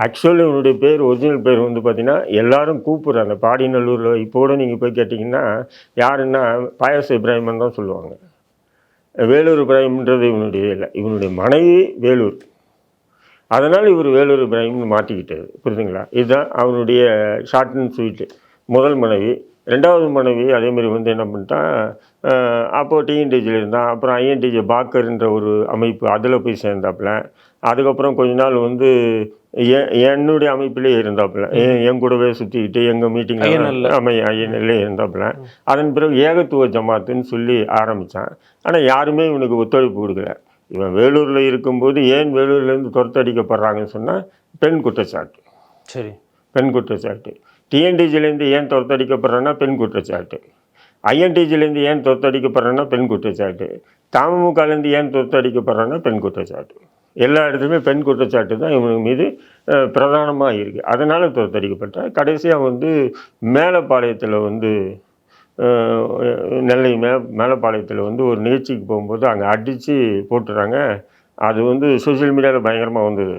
Actually இவனுடைய பேர் original பேர் வந்து பார்த்தீங்கன்னா எல்லாரும் கூப்பிட்றாங்க பாடிநல்லூரில் இப்போ கூட நீங்கள் போய் கேட்டிங்கன்னா யாருன்னா பாயாச இப்ராஹிமன் தான் சொல்லுவாங்க. வேலூர் இப்ராஹிம்ன்றது இவனுடைய இல்லை, இவனுடைய மனைவி வேலூர். அதனால் இவர் வேலூர் இப்ராஹிம்னு மாற்றிக்கிட்டார். புரியுதுங்களா? இதுதான் அவனுடைய ஷார்ட் அண்ட் ஸ்வீட்டு. முதல் மனைவி. 2வது மனைவி அதேமாரி வந்து என்ன பண்ணிட்டான், அப்போது டிஎன்டிஜியில் இருந்தான். அப்புறம் ஐஎன்டிஜி பாக்கர்ன்ற ஒரு அமைப்பு அதில் போய் சேர்ந்தாப்புல. அதுக்கப்புறம் கொஞ்ச நாள் வந்து என்னுடைய அமைப்பிலே இருந்தாப்புல. என் கூடவே சுற்றிக்கிட்டு எங்கள் மீட்டிங்கில் ஐஎன்எல்லே இருந்தாப்புல. அதன் பிறகு ஏகத்துவ ஜமாத்துன்னு சொல்லி ஆரம்பித்தான். ஆனால் யாருமே இவனுக்கு ஒத்துழைப்பு கொடுக்கல. இவன் வேலூரில் இருக்கும்போது ஏன் வேலூர்லேருந்து துரத்தடிக்கப்படுறாங்கன்னு சொன்னால் பெண் குற்றச்சாட்டு. சரி. பெண் குற்றச்சாட்டு. டிஎன்டிஜிலேருந்து ஏன் துரத்தடிக்கப்படுறேன்னா பெண் குற்றச்சாட்டு. ஐஎன்டிஜிலேருந்து ஏன் துரத்தடிக்கப்படுறேன்னா பெண் குற்றச்சாட்டு. தமுமுகலேருந்து ஏன் துரத்தடிக்கப்படுறேன்னா பெண் குற்றச்சாட்டு. எல்லா இடத்துலையுமே பெண் குற்றச்சாட்டு தான் இவங்க மீது பிரதானமாக இருக்குது. அதனால் துரத்தடிக்கப்பட்டால் கடைசியாக வந்து மேலப்பாளையத்தில் வந்து நெல்லை மேலப்பாளையத்தில் வந்து ஒரு நிகழ்ச்சிக்கு போகும்போது அங்கே அடித்து போட்டுறாங்க. அது வந்து சோஷியல் மீடியாவில் பயங்கரமாக வந்தது.